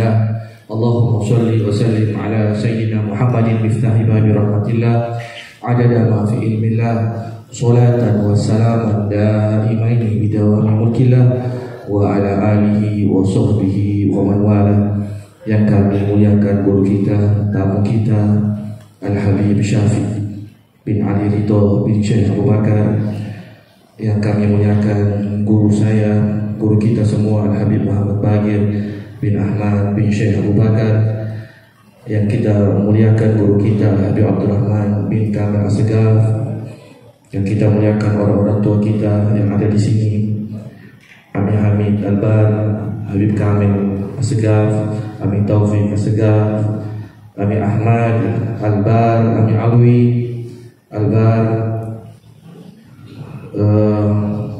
الله. اللهم صل وسلم على سيدنا محمد مفتاح باب رحمة الله عدد ما في علم الله صلاة وسلاما دائمين بدوام ملك الله وعلى آله وصحبه ومن والاه. Yang kami muliakan guru kita, tamu kita Al-Habib Syafiq bin Ali Ridho bin Syekh Abu Bakar. Yang kami muliakan guru saya, guru kita semua Al-Habib Muhammad Bagir bin Ahmad bin Syekh Abu Bakar. Yang kita muliakan guru kita Habib Abdurrahman bin Kamil Asegaf. Yang kita muliakan orang-orang tua kita yang ada di sini, Ami Hamid Albar, Habib Kamil Asegaf, Ami Taufik Asegaf, Ami Ahmad Albar, Ami Alwi Albar,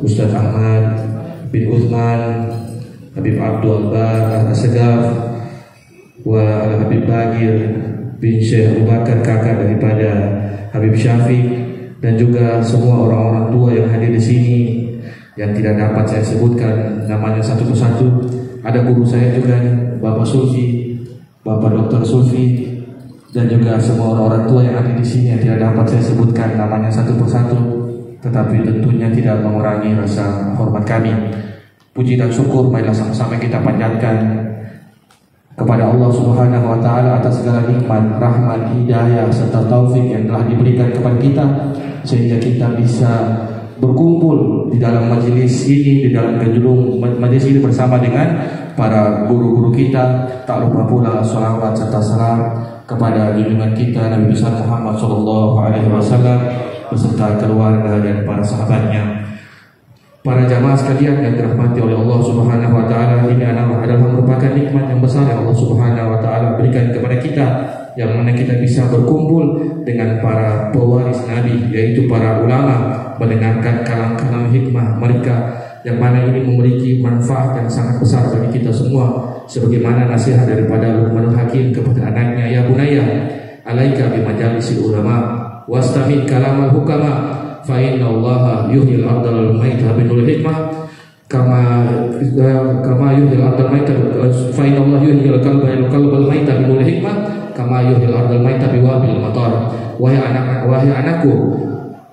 Ustaz Ahmad bin Uthman, Habib Abdul Albar Asegaf, wa Habib Bagir bin Syekh Abu Bakar, kakak daripada Habib Syafiq, dan juga semua orang-orang tua yang hadir di sini yang tidak dapat saya sebutkan namanya satu persatu. Ada guru saya juga, Bapak Sulfi, Bapak Dr. Sulfi, dan juga semua orang-orang tua yang ada di sini yang tidak dapat saya sebutkan namanya satu persatu, tetapi tentunya tidak mengurangi rasa hormat kami. Puji dan syukur marilah sama-sama kita panjatkan kepada Allah Subhanahu wa taala atas segala nikmat, rahmat, hidayah serta taufik yang telah diberikan kepada kita sehingga kita bisa berkumpul di dalam majelis ini, di dalam gedung majelis ini bersama dengan para guru-guru kita. Tak lupa pula salawat serta salam kepada junjungan kita Nabi besar Muhammad SAW beserta keluarga dan para sahabatnya. Para jamaah sekalian yang dirahmati oleh Allah Subhanahu wa taala, ini adalah merupakan nikmat yang besar yang Allah Subhanahu wa taala berikan kepada kita, yang mana kita bisa berkumpul dengan para pewaris Nabi, yaitu para ulama, mendengarkan kalam-kalam hikmah mereka, yang mana ini memiliki manfaat yang sangat besar bagi kita semua, sebagaimana nasihat daripada Luqmanul Hakim kepada anaknya, ya bunayya alaika bi majalisil ulama wastafid kalamal hukama fa inna Allaha yuhyil ardal maita binul hikmah kama yuhyil ardal maita fa inna Allah yuhyil qalbal maita binul hikmah kama yuhyil ardal maita biwabil matar. Wahai anakku,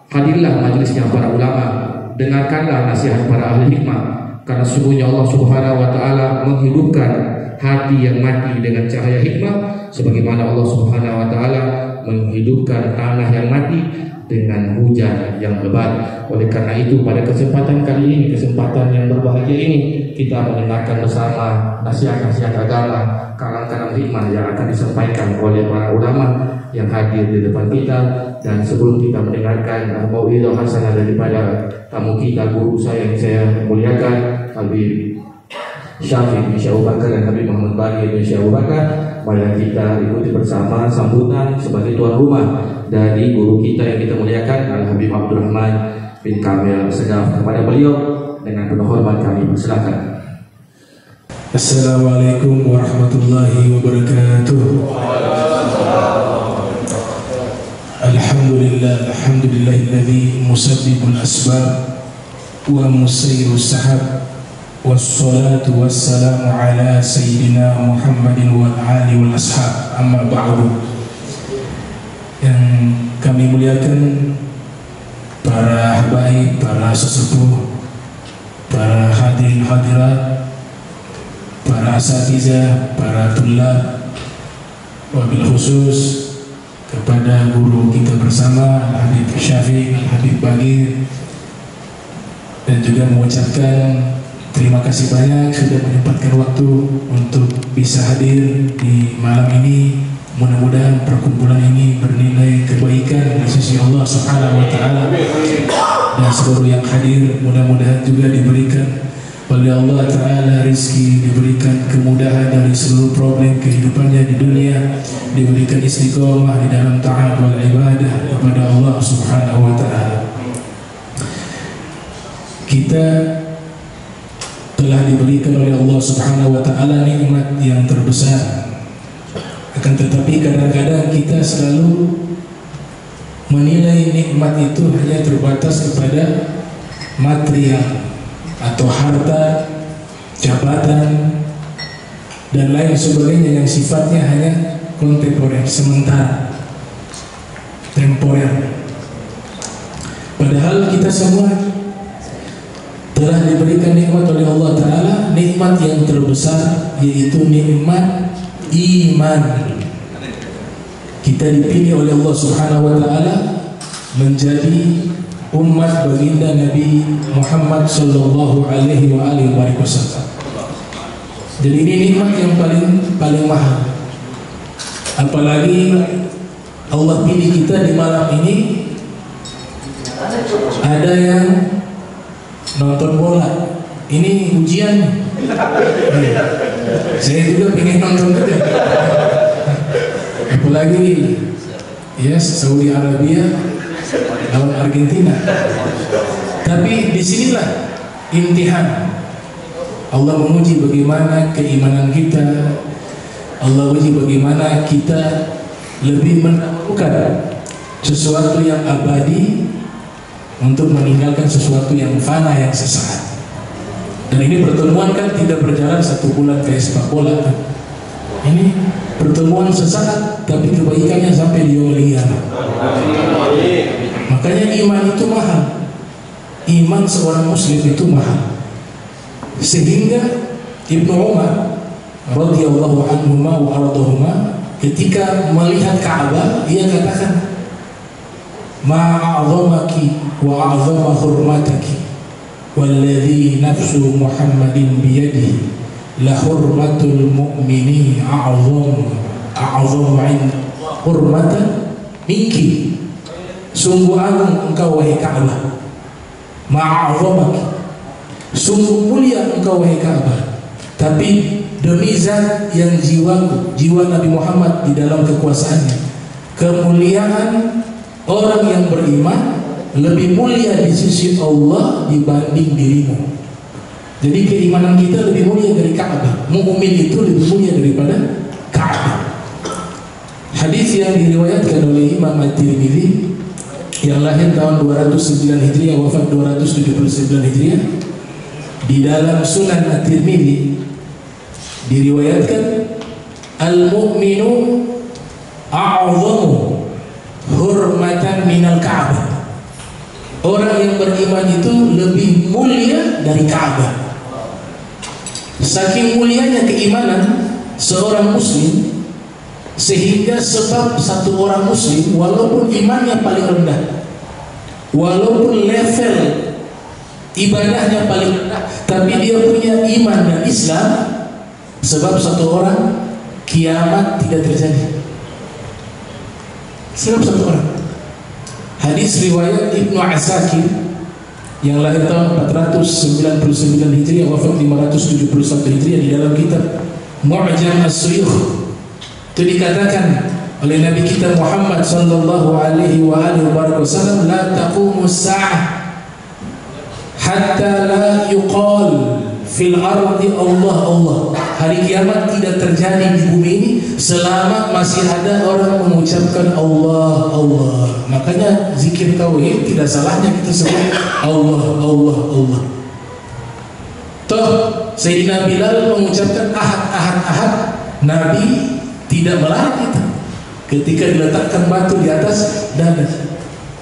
hadirlah majelisnya para ulama, dengarkanlah nasihat para ahli hikmah, karena sungguhnya Allah Subhanahu wa taala menghidupkan hati yang mati dengan cahaya hikmah, sebagaimana Allah Subhanahu wa taala menghidupkan tanah yang mati dengan hujan yang lebat. Oleh karena itu, pada kesempatan kali ini, kesempatan yang berbahagia ini, kita mendengarkan bersama nasihat-nasihat agama, kalam-kalam hikmah yang akan disampaikan oleh para ulama yang hadir di depan kita. Dan sebelum kita mendengarkan mau'izah hasanah daripada tamu kita, guru saya yang saya muliakan, Habib Syafiq bin Abu Bakar dan Habib Muhammad Bagir bin Abu Bakar, mari kita ikuti bersama sambutan sebagai tuan rumah dari guru kita yang kita muliakan, Al-Habib Abdurrahman bin Kamil Asegaf. Kepada beliau dengan penuh hormat kami persilakan. Assalamualaikum warahmatullahi wabarakatuh. Alhamdulillahilladzi musabbibul asbab wa musayyirus sahab, wassalatu wassalamu ala sayyidina Muhammadin wal ali wal ashab, amma ba'du. Yang kami muliakan para habaib, para sesepuh, para hadirin hadirat, para asatidzah, para tulab, wabil khusus kepada guru kita bersama Habib Syafiq, Habib Bagir, dan juga mengucapkan terima kasih banyak sudah menyempatkan waktu untuk bisa hadir di malam ini. Mudah-mudahan perkumpulan ini bernilai kebaikan di sisi Allah Subhanahu wa taala, dan seluruh yang hadir mudah-mudahan juga diberikan oleh Allah taala rezeki, diberikan kemudahan dari seluruh problem kehidupannya di dunia, diberikan istiqomah di dalam taat wal ibadah kepada Allah Subhanahu wa taala. Kita telah diberikan oleh Allah Subhanahu wa taala nikmat yang terbesar. Akan tetapi kadang-kadang kita selalu menilai nikmat itu hanya terbatas kepada material atau harta, jabatan, dan lain sebagainya yang sifatnya hanya kontemporer, sementara, temporer. Padahal kita semua telah diberikan nikmat oleh Allah Ta'ala, nikmat yang terbesar, yaitu nikmat iman. Kita dipilih oleh Allah Subhanahu wa Ta'ala menjadi umat baginda Nabi Muhammad sallallahu alaihi wasallam. Jadi ini nikmat yang paling mahal. Apalagi Allah pilih kita di malam ini. Ada yang nonton bola. Ini ujian. Saya juga pengen nonton juga. Apalagi Saudi Arabia lawan Argentina. Tapi disinilah imtihan. Allah menguji bagaimana keimanan kita. Allah uji bagaimana kita lebih mendahulukan sesuatu yang abadi untuk meninggalkan sesuatu yang fana, yang sesaat. Dan ini pertemuan kan tidak berjalan 1 bulan kayak sepak bola kan. Ini pertemuan sesaat tapi kebaikannya sampai di yaumul qiyamah. Makanya iman itu mahal. Iman seorang muslim itu mahal. Sehingga Ibnu Umar radhiyallahu anhuma wa ardahuma ketika melihat Ka'bah, ia katakan, ma'a'zamaki wa a'zama hurmataki walladhi nafsu Muhammadin biyadihi la hurmatul mu'mini a'zamu 'inda hurmatan minki. Sungguh agung engkau wahai Ka'bah, ma'a'zamaki, sungguh mulia engkau wahai Ka'bah, tapi demi zat yang jiwaku, jiwa Nabi Muhammad di dalam kekuasaannya, kemuliaan orang yang beriman lebih mulia di sisi Allah dibanding dirimu. Jadi keimanan kita lebih mulia dari Ka'bah. Mukmin itu lebih mulia daripada Ka'bah. Hadis yang diriwayatkan oleh Imam At-Tirmidzi yang lahir tahun 209 Hijriah, wafat 279 Hijriah, di dalam Sunan At-Tirmidzi diriwayatkan, al-mu'minu a'zamu hurmatan minal Ka'bah. Orang yang beriman itu lebih mulia dari Ka'bah. Saking mulianya keimanan seorang muslim, sehingga sebab satu orang muslim walaupun imannya paling rendah, walaupun level ibadahnya paling rendah, tapi dia punya iman dan Islam, sebab satu orang kiamat tidak terjadi. Sebab satu orang. Hadis riwayat Ibnu Asakir yang lahir tahun 499 Hijriah, wafat 571 Hijriah, di dalam kitab Mu'jam As-Suyukh itu dikatakan oleh Nabi kita Muhammad sallallahu alaihi wasallam, la taqumus sa'ah hatta la yuqal fil ardi Allah Allah. Hari kiamat tidak terjadi di bumi ini selama masih ada orang mengucapkan Allah Allah. Makanya zikir tauhid tidak salahnya kita sebut Allah Allah Allah. Toh Sayyidina Bilal mengucapkan ahad ahad ahad, Nabi tidak melarang itu ketika diletakkan batu di atas dada.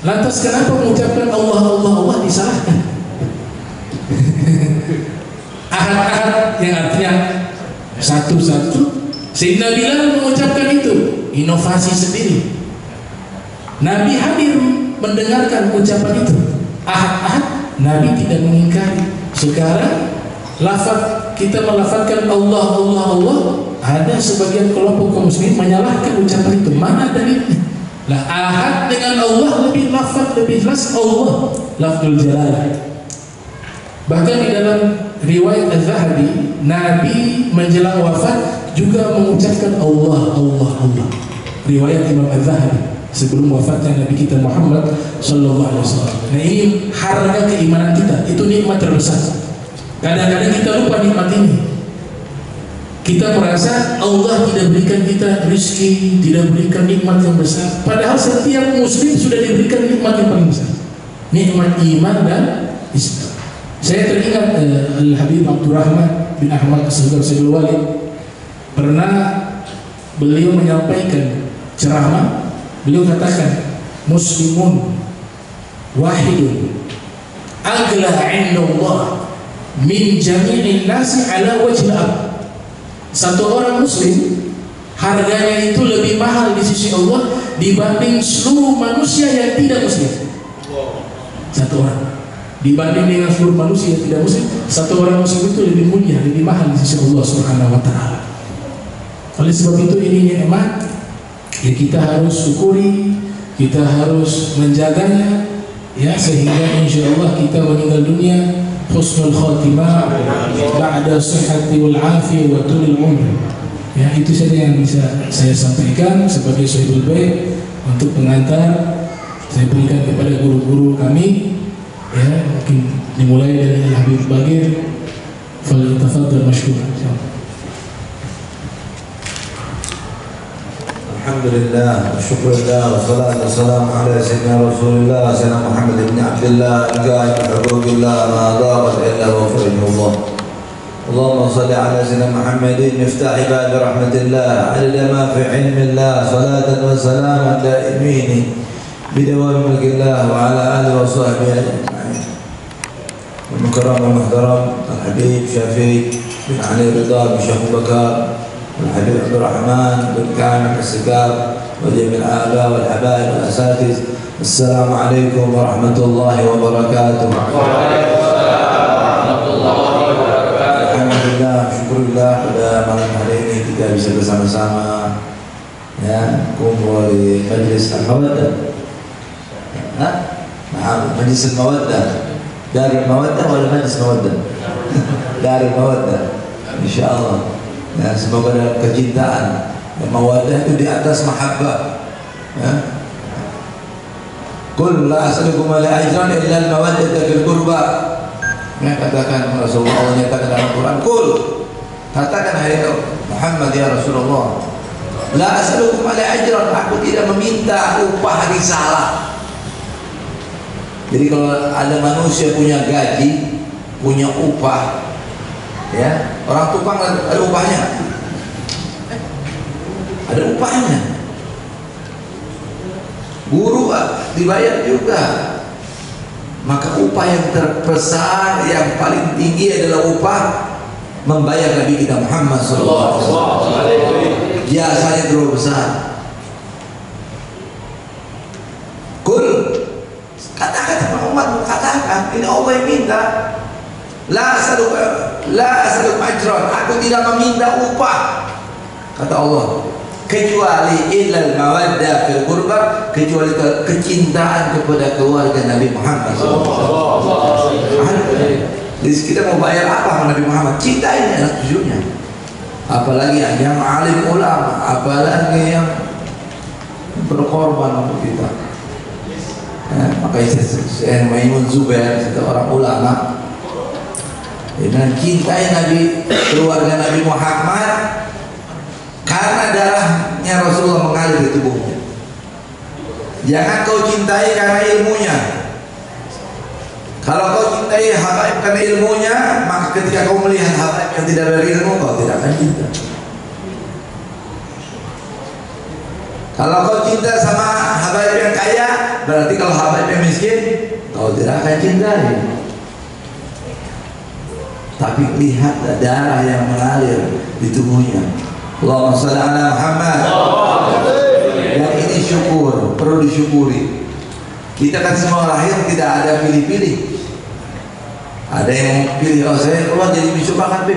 Lantas kenapa mengucapkan Allah Allah Allah disalahkan? Ahad-ahad yang artinya satu-satu, Sayyidina Bilal mengucapkan itu, inovasi sendiri. Nabi hadir mendengarkan ucapan itu, ahad-ahad, Nabi tidak mengingkari. Sekarang lafaz kita melafazkan Allah Allah Allah, ada sebagian kelompok kaum muslimin menyalahkan ucapan itu. Mana dalilnya? Lah ahad dengan Allah lebih lafaz, lebih jelas Allah, lafzul jalalah. Bahkan di dalam riwayat Az-Zahabi, Nabi menjelang wafat juga mengucapkan Allah Allah Allah. Riwayat Imam Az-Zahabi sebelum wafatnya Nabi kita Muhammad sallallahu alaihi wasallam. Nah, ini harga keimanan kita, itu nikmat terbesar. Kadang-kadang kita lupa nikmat ini. Kita merasa Allah tidak berikan kita rezeki, tidak berikan nikmat yang besar. Padahal setiap muslim sudah diberikan nikmat yang paling besar, nikmat iman dan Islam. Saya teringat Al-Habib Abdurrahman bin Ahmad As-Sayyid Al-Walid Pernah beliau menyampaikan ceramah, beliau katakan muslimun wahidun agla 'inda Allah min jami'in nasi ala wajhil ard. Satu orang muslim harganya itu lebih mahal di sisi Allah dibanding seluruh manusia yang tidak muslim. Satu orang dibanding dengan seluruh manusia yang tidak muslim, satu orang muslim itu lebih mulia, lebih mahal di sisi Allah Subhanahu wa taala. Oleh sebab itu ini nikmat ya, kita harus syukuri, kita harus menjaganya ya, sehingga insyaallah kita meninggal dunia husnul khatimah ba'da sihhati wal afiyah wa tulil umr. Ya, itu saja yang bisa saya sampaikan sebagai Sohibul Bait. Untuk pengantar saya berikan kepada guru-guru kami ya, mungkin dimulai dari Habib Bagir. Falyatafaddal mashkuran. Alhamdulillah, syukurillah, wassalatu wassalamu ala sayyidina Rasulillah sayyidina Muhammad ibn Abdullah al-Qaim al-Huquqillah ma daqat illa wa farajullah. Allahumma salli ala sayyidina Muhammadin miftah ibad rahmatillah adada ma fi ilmillah salatan wa salaman daimini bidawam mulkillah wa ala alihi wa sahbihi ajma'in. Al-Mukarram al-Muhtaram Al-Habib Syafiq bin Ali Ridha bin Syekh Bakar الحبيب عبد الرحمن بن كامل السكاب وجميع الآباء والحبايب والأساتذة، السلام عليكم ورحمة الله وبركاته. وعليكم السلام ورحمة الله وبركاته. Alhamdulillah, syukurillah pada malam hari ini kita bisa bersama-sama ya, kumpul di Majlis Al-Mawaddah. Majlis Al-Mawaddah, Darul Mawaddah wala Majlis Mawaddah? Darul Mawaddah, insyaallah. Ya, semoga dalam kecintaan mawaddah itu di atas mahabbah ya. Qul la as'alukum ala ajran illa al-mawaddata fil qurba. Ya, katakan Rasulullah menyatakan dalam Quran, qul, katakan hai Muhammad ya Rasulullah, la as'alukum ala ajran, aku tidak meminta upah risalah. Jadi kalau ada manusia punya gaji, punya upah ya, orang tukang ada upahnya, ada upahnya. Guru dibayar juga, maka upah yang terbesar, yang paling tinggi adalah upah membayar Nabi kita Muhammad SAW. Jasanya terlalu besar. Kul, katakan sama umat, katakan ini Allah yang minta. La as'alukum ajran, aku tidak meminta upah, kata Allah, kecuali illal mawaddah fil qurba, kecuali kecintaan kepada keluarga Nabi Muhammad SAW. Jadi kita mau bayar apa sama Nabi Muhammad? Cintai anak cucunya. Apalagi yang alim ulama, apalagi yang berkorban untuk kita. Makanya saya Maimun Zubair, seorang ulama, dengan cintai Nabi, keluarga Nabi Muhammad, karena darahnya Rasulullah mengalir di tubuhnya. Jangan kau cintai karena ilmunya. Kalau kau cintai habaib karena ilmunya, maka ketika kau melihat habaib yang tidak berilmu, kau tidak akan cinta. Kalau kau cinta sama habaib yang kaya, berarti kalau habaib yang miskin, kau tidak akan cintai. Tapi lihatlah darah yang mengalir di tubuhnya. Allahumma shalli ala Muhammad. Dan ini syukur, perlu disyukuri. Kita kan semua lahir tidak ada pilih-pilih. Ada yang pilih, oh saya keluar jadi bisu bakat,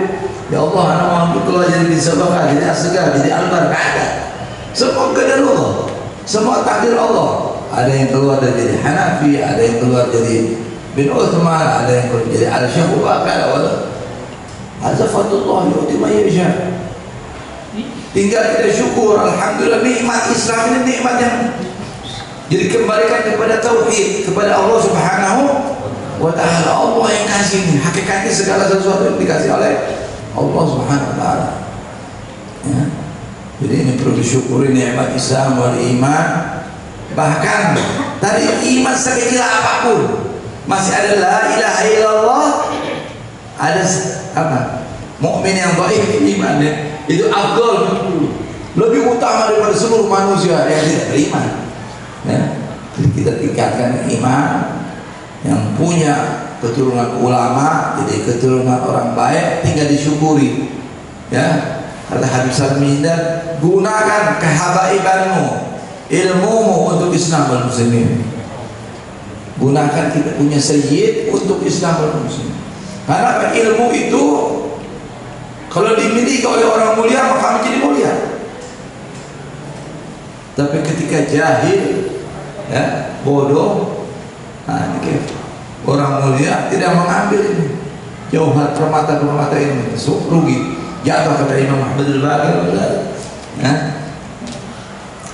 ya Allah, anak mampu keluar jadi bisu bakat, jadi asgar, jadi albar, ada. Semua keadaan Allah, semua takdir Allah. Ada yang keluar dari Hanafi, ada yang keluar jadi bin Uthman, ada yang keluar jadi Al-Syekh Bakar. Azafatullah yu'ti ma yasha. Tinggal kita syukur, alhamdulillah, nikmat Islam ini nikmat yang jadi kembalikan kepada tauhid, kepada Allah Subhanahu wa ta'ala. Allah yang kasih ini, hakikatnya segala sesuatu yang dikasih oleh Allah Subhanahu wa ta'ala ya. Jadi ini perlu disyukuri nikmat Islam wal iman. Bahkan dari iman sekecil apapun masih ada la ilaha illallah. Ada apa? Mukmin yang dhaif imannya itu afdal, lebih utama daripada seluruh manusia yang tidak beriman. Ya. Jadi kita tingkatkan iman, yang punya keturunan ulama, jadi keturunan orang baik, tinggal disyukuri. Ya, kata Habib Sarminda, gunakan kehabaibanmu, ilmumu untuk Islam dan muslimin. Gunakan kita punya sayyid untuk Islam dan muslimin. Karena ilmu itu kalau dimiliki oleh orang mulia maka menjadi mulia. Tapi ketika jahil, ya, bodoh, nah ini orang mulia tidak mengambil ini. Jauhat permata ini, rugi. Jatuh kata Imam Ahmad al-Baqir. Ya.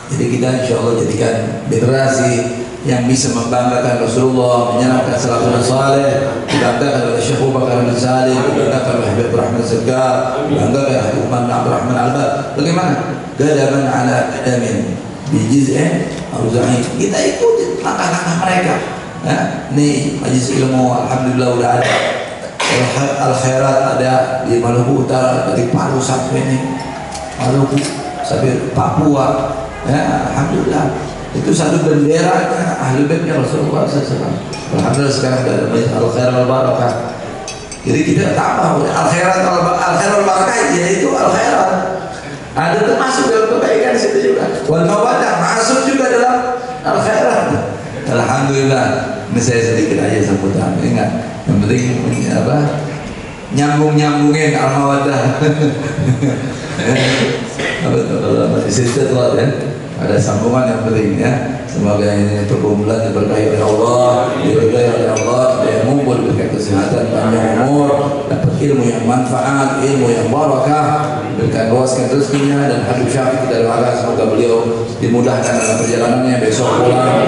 Jadi kita insya Allah jadikan generasi yang bisa membanggakan Rasulullah, menyenangkan salafun saleh, dibanggakan oleh Syekh Abu Bakar bin Salim, dibanggakan oleh Habib Rahman Segaf, dibanggakan oleh Habib Abdurrahman Al-Bad. Bagaimana? Gadaman ala qadamin bi jiz'in aw za'in. Kita ikuti langkah-langkah mereka. Ya, ini majlis ilmu alhamdulillah udah ada. Al-Khairat ada di Maluku Utara, dari Palu sampai ini Maluku sampai Papua. Ya, alhamdulillah. Itu satu bendera ahli baitnya Rasulullah SAW. Alhamdulillah sekarang ada majlis Al-Khairat Al-Barakah. Jadi kita tambah Al-Khairat Al-Barakah, yaitu Al-Khairat. Ada termasuk dalam kebaikan situ juga. Wal mawaddah masuk juga dalam Al-Khairat. Alhamdulillah. Ini saya sedikit aja sambutan. Ingat, yang penting apa? Nyambung-nyambungin al-mawaddah. Apa istilah ya? Ada sambungan yang penting ya. Semoga ini perkumpulan diberkahi oleh Allah, diberkahi oleh Allah, dan mumpul berkat kesehatan, panjang umur, dapat ilmu yang manfaat, ilmu yang barakah, berikan luaskan rezekinya. Dan Habib Syafiq kita doakan semoga beliau dimudahkan dalam perjalanannya besok pulang.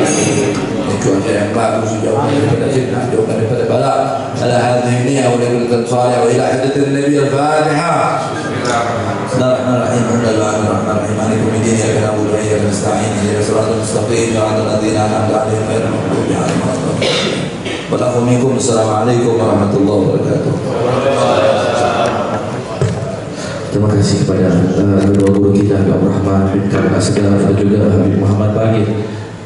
Cuaca yang bagus, jauh daripada fitnah, jauh daripada bala. Ala hadhihi niyyah wa lillahi salih wa ila hadatin nabi al-Fatihah. Bismillahirrahmanirrahim. Alhamdulillahirrahmanirrahim. Maliki yaumiddin. Iyyaka na'budu wa iyyaka nasta'in. Ihdinas siratal mustaqim. Siratal ladzina an'amta 'alaihim ghairil maghdubi 'alaihim waladdallin. Assalamualaikum warahmatullahi wabarakatuh. Terima kasih kepada kedua guru kita, Habib Rahman bin Kamil Asghaf dan juga Habib Muhammad Bagir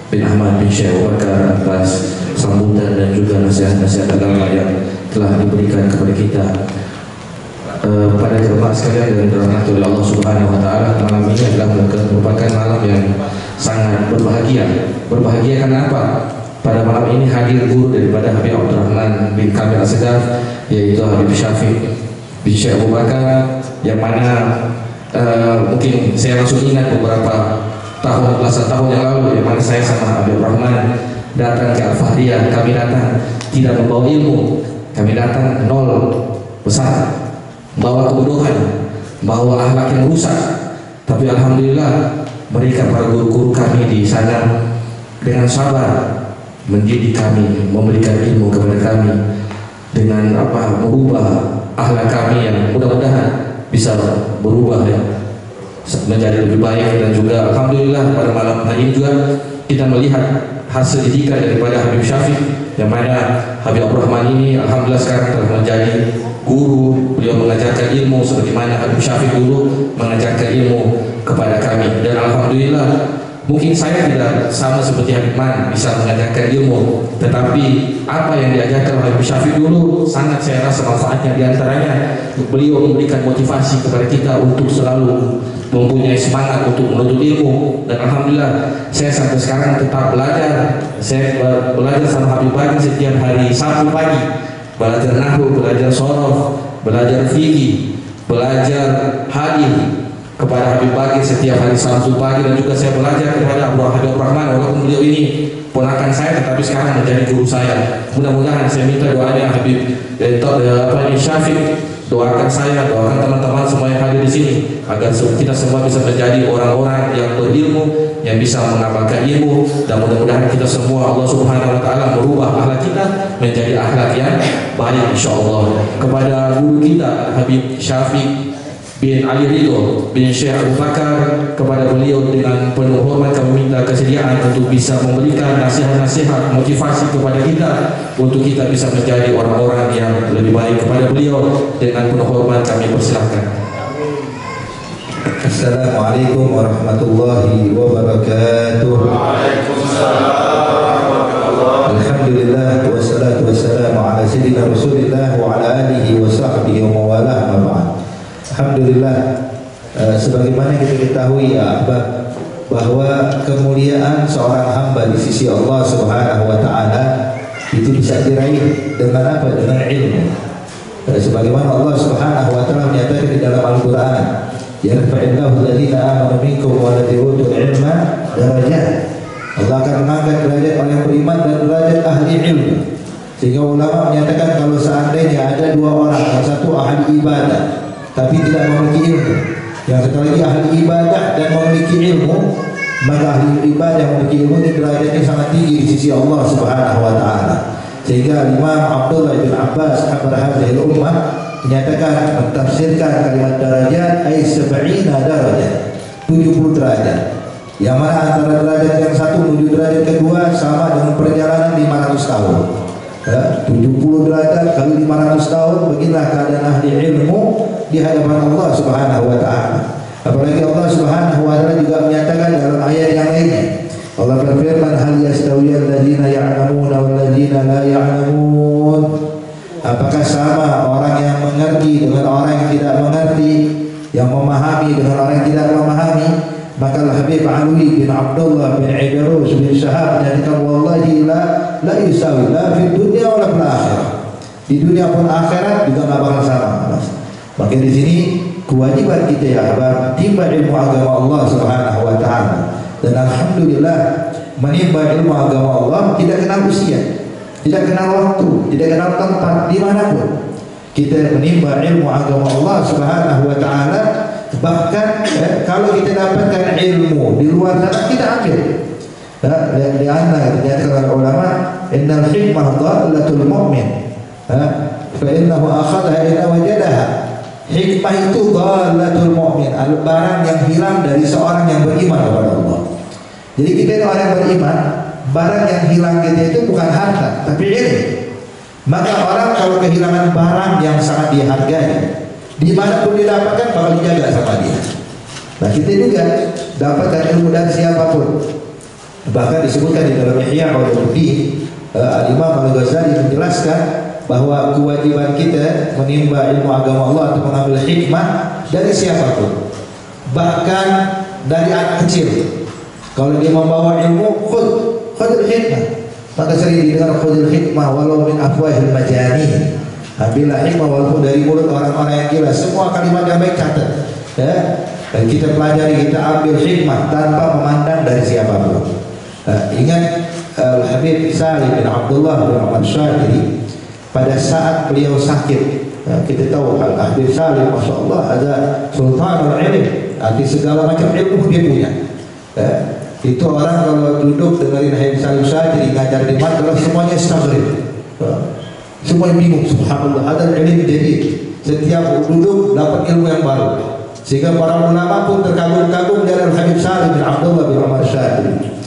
bin Ahmad bin Syekh Abu Bakar atas sambutan dan juga nasihat-nasihat agama yang telah diberikan kepada kita. Pada jemaah sekalian dan dirahmati oleh Allah Subhanahu wa taala, malam ini adalah merupakan malam yang sangat berbahagia. Berbahagia karena apa? Pada malam ini hadir guru daripada Habib Abdurrahman bin Kamil Asghaf, yaitu Habib Syafiq bin Syekh Abu Bakar, yang mana mungkin saya langsung ingat beberapa belasan tahun yang lalu, yang mana saya sama Habib Rahman datang ke Al-Fahdiyah. Kami datang tidak membawa ilmu, kami datang nol besar, bawa kebodohan, bawa akhlak yang rusak. Tapi alhamdulillah mereka para guru-guru kami di sana dengan sabar mendidik kami, memberikan ilmu kepada kami dengan merubah akhlak kami yang mudah-mudahan bisa berubah ya, menjadi lebih baik. Dan juga alhamdulillah pada malam hari ini juga kita melihat hasil didikan daripada Habib Syafiq, yang mana Habib Rahman ini alhamdulillah sekarang telah menjadi guru. Beliau mengajarkan ilmu sebagaimana Habib Syafiq dulu mengajarkan ilmu kepada kami. Dan alhamdulillah mungkin saya tidak sama seperti Habib Man bisa mengajarkan ilmu, tetapi apa yang diajarkan oleh Habib Syafiq dulu sangat saya rasa manfaatnya. Di antaranya beliau memberikan motivasi kepada kita untuk selalu mempunyai semangat untuk menuntut ilmu. Dan alhamdulillah saya sampai sekarang tetap belajar. Saya belajar sama Habib Bagir setiap hari Sabtu pagi, belajar nahwu, belajar shorof, belajar fikih, belajar hadis kepada Habib Bagir setiap hari Sabtu pagi. Dan juga saya belajar kepada Habib Rahman, walaupun beliau ini ponakan saya tetapi sekarang menjadi guru saya. Mudah-mudahan saya minta doanya Habib Syafiq, doakan saya, doakan teman-teman semua yang hadir di sini agar kita semua bisa menjadi orang-orang yang berilmu, yang bisa mengamalkan ilmu. Dan mudah-mudahan kita semua Allah Subhanahu wa taala merubah akhlak kita menjadi akhlak yang baik insyaallah. Kepada guru kita Habib Syafiq bin Ali Ridho bin Syekh Abu Bakar, kepada beliau dengan penuh hormat kami minta kesediaan untuk bisa memberikan nasihat-nasihat motivasi kepada kita untuk kita bisa menjadi orang-orang yang lebih baik. Kepada beliau dengan penuh hormat kami persilahkan. Assalamualaikum warahmatullahi wabarakatuh. Alhamdulillah wassalatu wassalamu ala sayyidina Rasulillah wa ala alihi wa sahbihi wa mawalah ma ba'd. Alhamdulillah, sebagaimana kita ketahui ya bahwa kemuliaan seorang hamba di sisi Allah Subhanahu wa taala itu bisa diraih dengan apa? Dengan ilmu. Sebagaimana Allah Subhanahu wa taala menyatakan di dalam Al-Qur'an, yarfa'illahu alladhina amanu minkum walladhina utul ilma darajat. Allah akan mengangkat derajat orang yang beriman dan derajat ahli ilmu. Sehingga ulama menyatakan kalau seandainya ada dua orang, yang satu ahli ibadah tapi tidak memiliki ilmu, yang satu lagi ahli ibadah dan memiliki ilmu, maka ahli ibadah yang memiliki ilmu ini derajatnya sangat tinggi di sisi Allah Subhanahu wa taala. Sehingga Imam Abdullah bin Abbas habar hadhihi ummah menyatakan, mentafsirkan kalimat derajat ay 70 derajat, 70 derajat. Yang mana antara derajat yang satu menuju derajat kedua sama dengan perjalanan 500 tahun. 70 derajat kali 500 tahun, beginilah keadaan ahli ilmu di hadapan Allah Subhanahu wa taala. Apalagi Allah Subhanahu wa taala juga menyatakan dalam ayat yang lainnya, Allah berfirman, hal yastawiyal ladzina ya'lamuna wal ladzina la ya'lamun. Apakah sama orang yang mengerti dengan orang yang tidak mengerti, yang memahami dengan orang yang tidak memahami? Maka Habib Alwi bin Abdullah bin Idarus bin Syahab menyatakan, wallahi la yusawi la fid dunya wala fil akhirah. Di dunia pun akhirat juga enggak bakal sama. Maka di sini kewajiban kita ya Habib timba ilmu agama Allah Subhanahu wa taala. Dan alhamdulillah menimba ilmu agama Allah tidak kenal usia, tidak kenal waktu, tidak kenal tempat, dimanapun kita menimba ilmu agama Allah Subhanahu wa taala. Bahkan kalau kita dapatkan ilmu di luar sana, kita ambil. Di antara dinyatakan ulama, innal hikmah dhalatul mu'min, fa innahu akhadha ila wajadaha. Hikmah itu dhalatul mu'min, barang yang hilang dari seorang yang beriman kepada Allah. Jadi kita ini orang yang beriman, barang yang hilang kita itu bukan harta, tapi ilmu. Maka orang kalau kehilangan barang yang sangat dihargai, dimanapun didapatkan bakal dijaga sama dia. Nah kita juga dapatkan ilmu dari siapapun. Bahkan disebutkan di dalam Ihya Ulumuddin, Al-Imam Al-Ghazali menjelaskan bahwa kewajiban kita menimba ilmu agama Allah atau mengambil hikmah dari siapapun, bahkan dari anak kecil. Kalau dia membawa ilmu, khudul hikmah, maka sering didengar khudul hikmah walau min afwahil majani. Ambillah hikmah walaupun dari mulut orang-orang yang gila. Semua kalimat yang baik catat, ya. Dan kita pelajari, kita ambil hikmah tanpa memandang dari siapapun. Ingat Habib Salim bin Abdullah bin Ahmad Syakiri pada saat beliau sakit. Kita tahu Habib Salim, masya Allah, ada sultanul ilm, arti segala macam ilmu dia punya. Itu orang kalau duduk dengerin Habib Salim Syakiri ngajar di madrasah, semuanya staghrib. Semua bingung, subhanallah, ada ilmu jadi setiap duduk dapat ilmu yang baru. Sehingga para ulama pun terkagum-kagum dari Habib Salim bin Abdullah bin Ahmad Syakiri.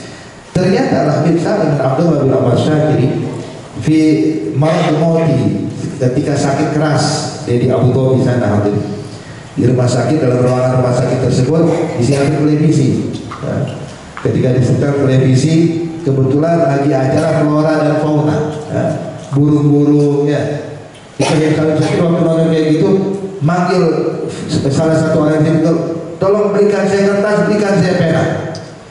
Ternyata Habib Salim bin Abdullah bin Ahmad Syakiri fi marad mauti, ketika sakit keras dia di Abu Dhabi sana, di rumah sakit, dalam ruangan rumah sakit tersebut disiarkan televisi. Ketika disetel televisi, kebetulan lagi acara flora dan fauna, burung-burung, ya. Kalau sakit waktu nonton kayak gitu, manggil salah satu orang yang bilang, tolong berikan saya kertas, berikan saya pena.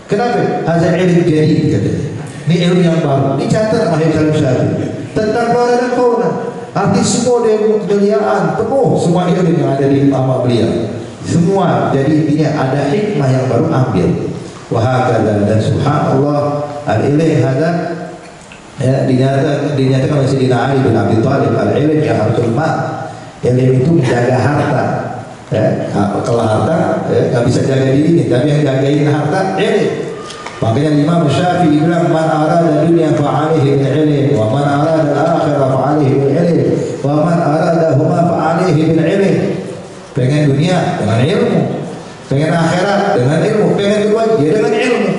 Kenapa? Hasil ilmu jadi, katanya. Ini ilmu yang baru, dicatat oleh Habib Salim tentang flora dan fauna. Arti semua kemuliaan penuh semua ilmu yang ada di nama beliau. Semua, jadi intinya ada hikmah yang baru, ambil. Wahakala, dan subhanallah al-ilm hada, ya, dinyatakan oleh Sayyidina Ali bin Abi Thalib, al-ilm ya hartul ma'. Ilmu itu menjaga harta. Ya, kalau harta nggak bisa jaga dirinya, tapi yang jagain harta ilmu. Makanya Imam Syafi'i bilang, man arada dunya fa'alihi bil ilm, wa man arada al-akhirah fa'alihi bil ilm, wa man arada huma fa'alihi bil ilm. Pengen dunia dengan ilmu, pengen akhirat dengan ilmu, pengen kedua ya dengan ilmu.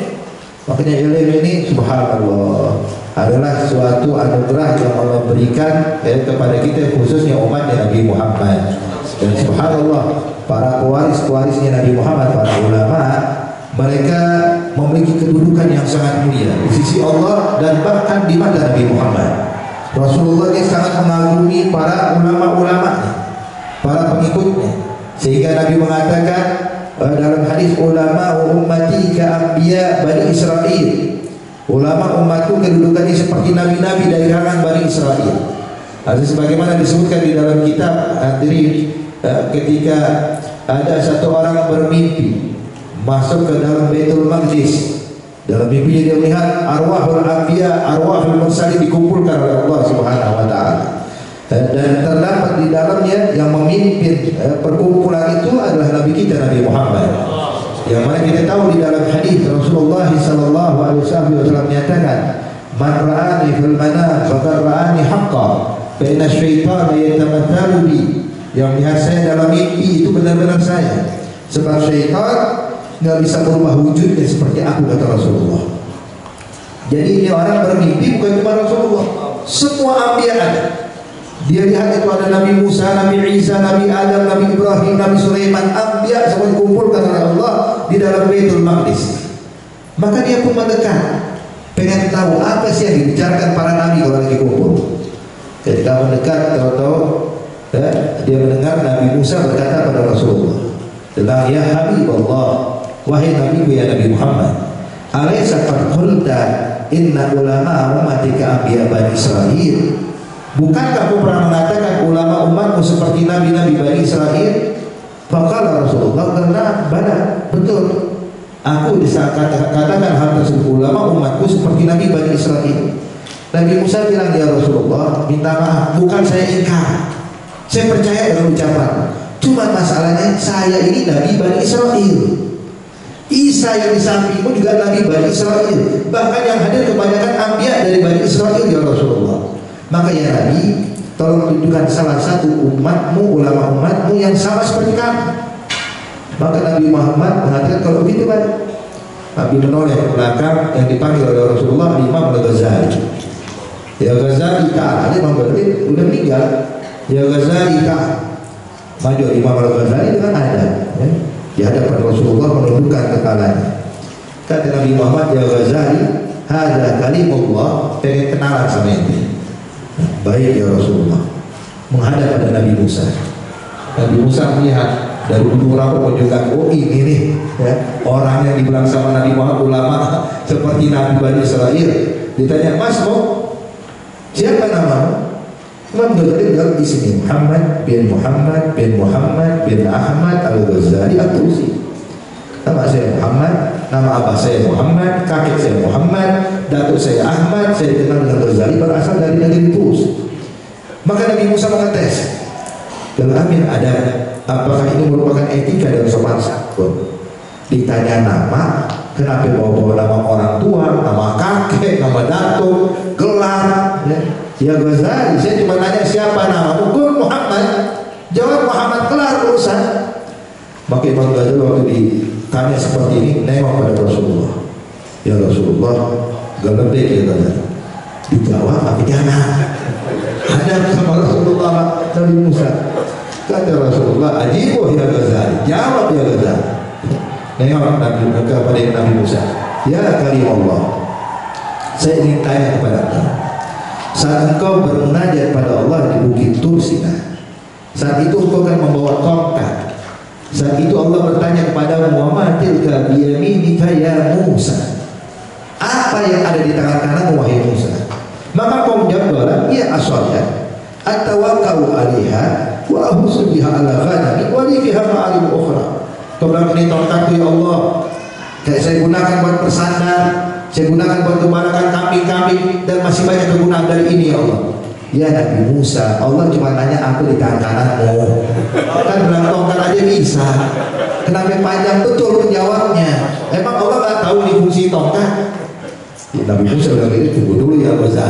Makanya ilmu ini subhanallah adalah suatu anugerah yang Allah berikan kepada kita, khususnya umat Nabi Muhammad. Dan subhanallah para pewaris-pewarisnya Nabi Muhammad, para ulama, mereka memiliki kedudukan yang sangat mulia di sisi Allah dan bahkan di mata Nabi Muhammad. Rasulullah yang sangat mengagumi para ulama-ulamanya, para pengikutnya, sehingga Nabi mengatakan dalam hadis, ulama ummati ka anbiya Bani Israel. Ulama umatku kedudukannya seperti nabi-nabi dari kalangan Bani Israel. Sebagaimana disebutkan di dalam kitab hadirin, ketika ada satu orang bermimpi masuk ke dalam Baitul Maqdis. Dalam mimpinya dia melihat arwahul anbiya, arwahul mursalin dikumpulkan oleh Allah Subhanahu wa taala. Dan terdapat di dalamnya yang memimpin perkumpulan itu adalah Nabi kita, Nabi Muhammad. Yang mana kita tahu di dalam hadis Rasulullah sallallahu alaihi wasallam menyatakan, "Man ra'ani fil manam faqad ra'ani haqqan, fa inna asy-syaitana yatamathalu bi." Yang melihat saya dalam mimpi itu benar-benar saya, sebab syaitan nggak bisa berubah wujudnya seperti aku, kata Rasulullah. Jadi ini orang bermimpi bukan cuma Rasulullah, semua anbiya ada. Dia lihat itu ada Nabi Musa, Nabi Isa, Nabi Adam, Nabi Ibrahim, Nabi Sulaiman, anbiya semua dikumpulkan oleh Allah di dalam Baitul Maqdis. Maka dia pun mendekat, pengen tahu apa sih yang dibicarakan para nabi kalau lagi kumpul. Ketika mendekat, tahu-tahu dia mendengar Nabi Musa berkata pada Rasulullah, "Ya Habibullah, wahai Nabi ya Nabi Muhammad, alaysa qad qulta inna ulama ummatika anbiya Bani Israil?" Bukankah kau pernah mengatakan ulama umatmu seperti nabi-nabi Bani Israil? Faqala Rasulullah, karena benar, betul. Aku katakan hal tersebut, ulama umatku seperti nabi Bani Israil. Nabi Musa bilang, ya Rasulullah, minta maaf, bukan saya ingkar, saya percaya dengan ucapan. Cuma masalahnya saya ini nabi Bani Israil. Isa yang di sampingmu juga nabi Bani Israil. Bahkan yang hadir kebanyakan anbiya dari Bani Israil, ya Rasulullah. Maka ya Nabi, tolong tunjukkan salah satu umatmu, ulama umatmu yang sama seperti kamu. Maka Nabi Muhammad mengatakan, kalau begitu kan. Nabi menoleh ke belakang yang dipanggil oleh Rasulullah, Imam Al-Ghazali. Ya Ghazali ta'ala, Imam Ghazali udah meninggal. Ya Ghazali ta'ala, maju Imam Al-Ghazali dengan adab, ya. Di hadapan Rasulullah menundukkan kepalanya. Kata Nabi Muhammad, ya Ghazali, hada kalimullah, pengen kenalan sama ini. Baik ya Rasulullah. Menghadap pada Nabi Musa. Nabi Musa melihat dari ujung rambut menunjukkan, oh ini nih, ya, orang yang dibilang sama Nabi Muhammad ulama seperti Nabi Bani Israil. Ditanya, Mas mau siapa namamu? Imam Ghazali bilang di sini Muhammad bin Muhammad bin Muhammad bin Ahmad Al-Ghazali At-Tusi. Nama saya Muhammad, nama abah saya Muhammad, kakek saya Muhammad, datuk saya Ahmad, saya dikenal dengan Ghazali, berasal dari negeri Tus. Maka Nabi Musa mengetes, dalam amin ada, apakah ini merupakan etika dan sopan santun? Ditanya nama, kenapa bawa nama orang tua, nama kakek, nama datuk, gelar, ya? Ya Ghazali, saya cuma tanya siapa namamu? Gue Muhammad. Jawab Muhammad, kelar urusan. Maka Imam Ghazali waktu ditanya seperti ini, nengok pada Rasulullah. Ya Rasulullah, galebek ya Ghazali. Dijawab, tapi jangan. Hadap sama Rasulullah Nabi Musa. Kata Rasulullah, ajibuh ya Ghazali. Jawab ya Ghazali. Nengok kepada Nabi Musa. Ya kalim Allah, saya ingin tanya kepada Anda. Saat engkau bermunajat pada Allah di Bukit Tur Sina, saat itu engkau akan membawa tongkat. Saat itu Allah bertanya kepada Muhammad, tilka biyaminika ya Musa, apa yang ada di tangan kananmu wahai Musa? Maka kau menjawab, ya asalnya atawakkau 'alaiha wa ahussu biha 'ala ghanami wa li fiha ma'arib ukhra. Kau bilang, ini tongkatku ya Allah, kayak saya gunakan buat bersandar, saya gunakan buat gembalakan kambing-kambing, dan masih banyak kegunaan dari ini ya Allah. Ya Nabi Musa, Allah cuma nanya aku di tangan kananmu. Kan bilang tongkat aja bisa. Kenapa panjang betul menjawabnya? Emang Allah nggak tahu nih fungsi tongkat? Ya, Nabi Musa bilang ini tunggu dulu ya Musa.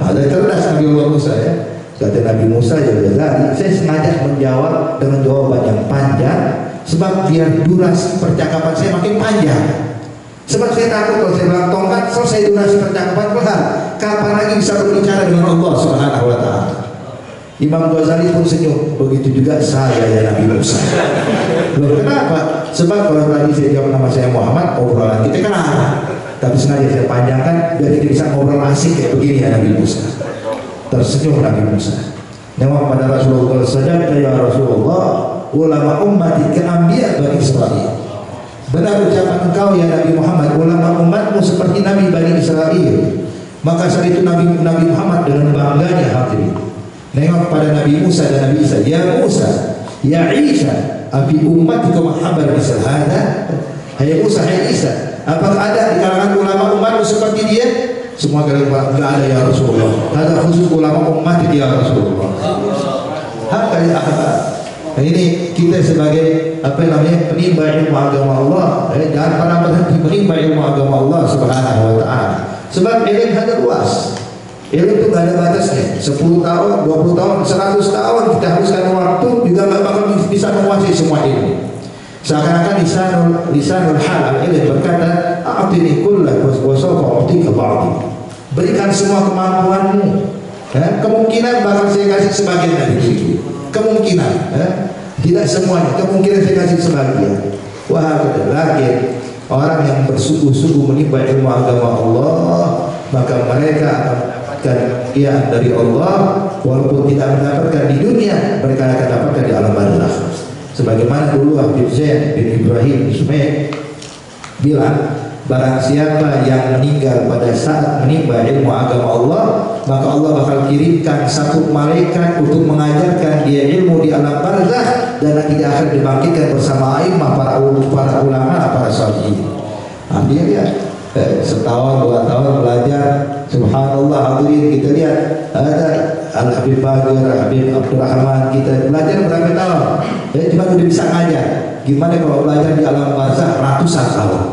Ada cerdas Nabi Allah Musa ya. Kata Nabi Musa, ya Ghazali, saya sengaja menjawab dengan jawaban yang panjang sebab biar durasi percakapan saya makin panjang. Sebab saya takut kalau saya bilang tongkat selesai durasi percakapan kelar, kapan lagi bisa berbicara dengan Allah Subhanahu wa taala. Imam Ghazali pun senyum. Begitu juga saya ya Nabi Musa. Loh, kenapa? Sebab kalau tadi saya jawab nama saya Muhammad, obrolan kita kan ada. Tapi sengaja saya panjangkan biar kita bisa ngobrol asik kayak begini ya Nabi Musa. Tersenyum Nabi Musa. Nengok pada Rasulullah saja, ya Rasulullah, ulama ummati keambiya Bani Israel. Benar ucapan engkau ya Nabi Muhammad, ulama umatmu seperti Nabi Bani Israel. Maka saat itu Nabi Muhammad dengan bangganya hadirin nengok pada Nabi Musa dan Nabi Isa, ya Musa, ya Isa, abi ummatikum Muhammad misal hada. Hai Musa, hai Isa, apakah ada di kalangan ulama umatmu seperti dia? Semua kalian enggak ada ya Rasulullah. Ada khusus ulama umat ya Rasulullah. Hak ya ahbab. Nah, ini kita sebagai apa namanya penimba ilmu agama Allah, jangan pernah berhenti menimba ilmu agama Allah Subhanahu wa taala. Sebab ilmu ada luas. Ilmu itu gak ada batasnya. 10 tahun, 20 tahun, 100 tahun kita habiskan waktu juga gak bakal bisa menguasai semua ilmu. Seakan-akan lisanul hal al-ilm berkata, a'tini kullah wa sawfa u'tika ba'di. Berikan semua kemampuanmu. Kemungkinan bakal saya kasih sebagian dari itu. Kemungkinan, tidak semuanya. Kemungkinan saya kasih sebagian. Wah, lagi orang yang bersungguh-sungguh menimba ilmu agama Allah, maka mereka akan kemuliaan dari Allah, walaupun tidak mendapatkan di dunia, mereka akan dapatkan di alam barzakh. Sebagaimana dulu Habib Zain bin Ibrahim Ismail bilang, barang siapa yang meninggal pada saat menimba ilmu agama Allah, maka Allah bakal kirimkan satu malaikat untuk mengajarkan dia ilmu di alam barzakh, dan nanti dia akan dibangkitkan bersama a'immah, para ulama, para salihin. Dia lihat setahun 2 tahun belajar, subhanallah hadirin, kita lihat ada Al-Habib Bagir, Habib Abdurrahman, kita belajar berapa tahun, cuma udah bisa ngajar. Gimana kalau belajar di alam barzakh ratusan tahun,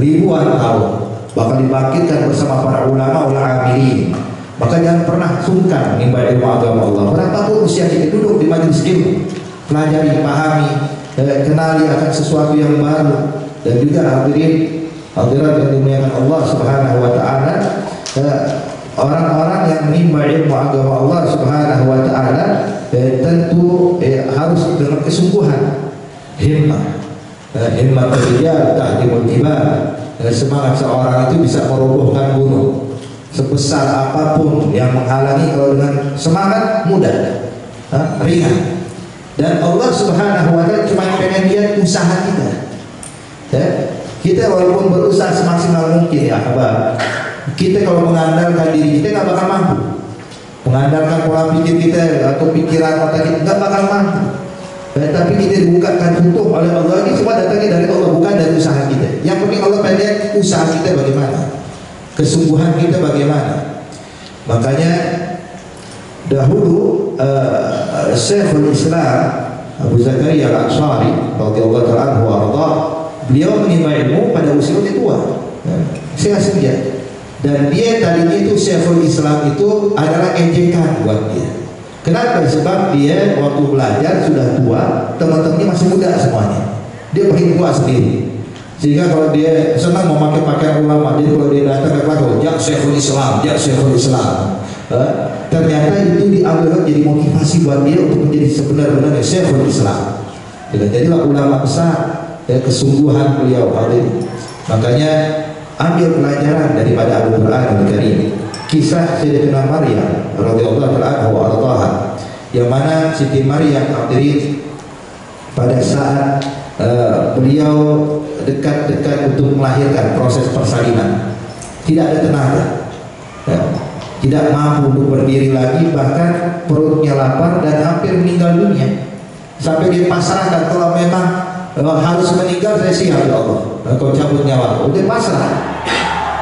ribuan tahun, bakal dibangkitkan bersama para ulama amilin. Maka jangan pernah sungkan menimba ilmu agama Allah. Berapapun usia kita duduk di majelis ilmu, pelajari, pahami, kenali akan sesuatu yang baru. Dan juga hadirin hadirat yang dimuliakan Allah Subhanahu wa taala, orang-orang yang menimba ilmu agama Allah Subhanahu wa taala tentu harus dengan kesungguhan, himmah. Himmah rijal tahdimul jibal. Semangat seorang itu bisa merobohkan gunung. Sebesar apapun yang menghalangi, kalau dengan semangat mudah, ringan. Dan Allah Subhanahu wa taala cuma pengen lihat usaha kita. Kita walaupun berusaha semaksimal mungkin ya ahbab, kita kalau mengandalkan diri kita nggak bakal mampu. Mengandalkan pola pikir kita atau pikiran otak kita nggak bakal mampu. Tapi kita dibukakan butuh oleh Allah, ini semua datangnya dari Allah, bukan dari usaha kita. Yang penting Allah pengen lihat usaha kita bagaimana, kesungguhan kita bagaimana. Makanya dahulu Syekhul Islam Abu Zakaria Al-Ansari radhiyallahu ta'ala anhu wa arda, beliau menimba ilmu pada usia lebih tua, saya senja. Dan dia tadinya itu Syekhul Islam itu adalah ejekan buat dia. Kenapa? Sebab dia waktu belajar sudah tua, teman-temannya masih muda semuanya. Dia paling tua sendiri. Sehingga kalau dia senang memakai pakaian ulama, jadi kalau dia datang ke kelas, ya Syekhul Islam, ya Syekhul Islam. Ternyata itu diambil jadi motivasi buat dia untuk menjadi sebenar-benarnya Syekhul Islam. Jadilah ulama besar, kesungguhan beliau hadir. Makanya ambil pelajaran daripada Al-Quran Al-Karim. Kisah Sayyidatina Maryam radhiyallahu anha wa ardhaha, yang mana Siti Maryam hadirin pada saat beliau dekat-dekat untuk melahirkan, proses persalinan, tidak ada tenaga, tidak mampu untuk berdiri lagi, bahkan perutnya lapar dan hampir meninggal dunia. Sampai dia pasrahkan, kalau memang harus meninggal saya siap ya Allah, kau cabut nyawa, udah pasrah.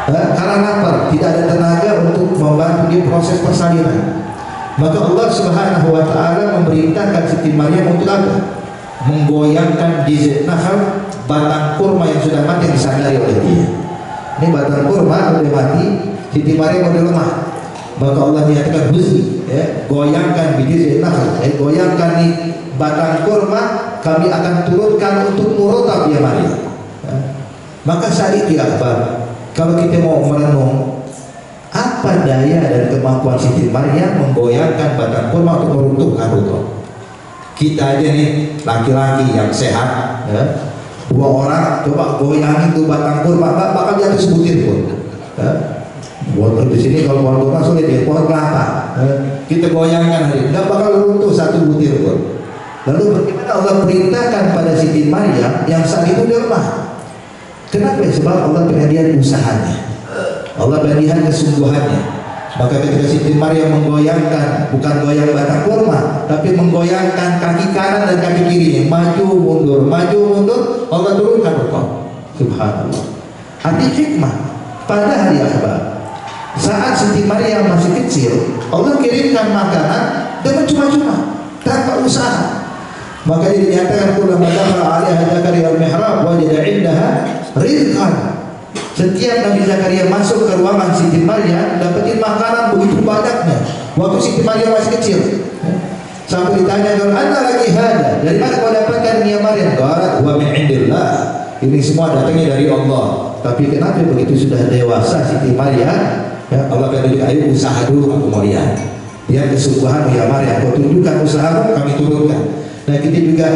Karena lapar, tidak ada tenaga untuk membantu dia proses persalinan. Maka Allah Subhanahu wa taala memerintahkan Siti Maryam untuk apa? Menggoyangkan jizat nakhal, batang kurma yang sudah mati disandari oleh dia. Ini batang kurma sudah mati, Siti Maryam sudah lemah. Maka Allah nyatakan buzi, goyangkan jizat nakhal, goyangkan di batang kurma, kami akan turunkan untuk murotab ya Maryam. Maka saat itu ya Akbar, kalau kita mau merenung, apa Apa daya dan kemampuan Siti Maryam menggoyangkan batang kurma untuk meruntuhkan rukun? Kita aja nih laki-laki yang sehat, ya, 2 orang coba goyangin tuh batang kurma, bakal jatuh sebutir pun. Ya. Buat di sini kalau pohon kurma sulit ya, pohon kelapa. Ya. Kita goyangkan hari, nggak bakal runtuh 1 butir pun. Lalu bagaimana Allah perintahkan pada Siti Maryam yang saat itu di rumah? Kenapa? Sebab Allah berhadiah usahanya. Allah berlihat kesungguhannya. Maka ketika Siti Maryam menggoyangkan, bukan goyang batang kurma, tapi menggoyangkan kaki kanan dan kaki kirinya, maju mundur, Allah turunkan rukun. Subhanallah. Arti hikmah. Pada hari Ahzab, saat Siti Maryam masih kecil, Allah kirimkan makanan dengan cuma-cuma, tanpa usaha. Maka dinyatakan ulama dakhala 'alaiha Zakaria al-mihrab wajada 'indaha rizqan. Setiap Nabi Zakaria masuk ke ruangan Siti Maryam, dapetin makanan begitu banyaknya. Waktu Siti Maryam masih kecil, sampai ditanya, "Ana lagi hada? Dari mana kau dapatkan ini ya Maryam?" Qalat, "Wa min indillah." Ini semua datangnya dari Allah. Tapi kenapa begitu sudah dewasa Siti Maryam, ya Allah kata dia, "Ayo usaha dulu, aku mau lihat." Dia kesungguhan ya Maryam, kau tunjukkan usahamu, kami turunkan. Nah kita juga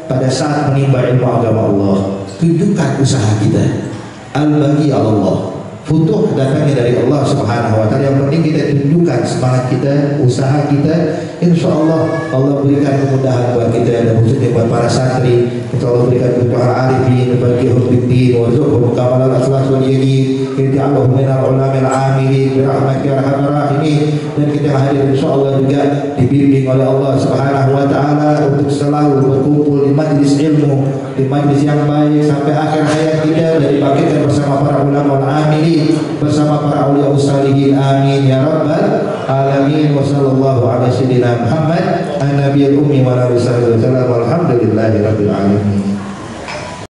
pada saat menimba ilmu agama Allah, tunjukkan usaha kita. Al-bagi Allah, futuh datangnya dari Allah Subhanahu wa taala. Yang penting kita tunjukkan semangat kita, usaha kita. Insyaallah Allah berikan kemudahan buat kita dan khususnya buat para santri. Insyaallah berikan kebutuhan arifin bagi hubbiddin warzuqhum kamalal ikhlas wal yaqin. Insyaallah minal ulamil amilin bi rahmatika ya arhamar rahimin. Dan kita hadir insyaallah juga dibimbing oleh Allah Subhanahu wa taala untuk selalu berkumpul di majlis ilmu, di majlis yang baik sampai akhir hayat kita, dan dibangkitkan bersama para ulama al-amilin, bersama para auliya salihin. Amin ya rabbal alamin. Wa sallallahu ala sayyidina Muhammad an-nabiyil ummi wa ala alihi wasallam. Alhamdulillah.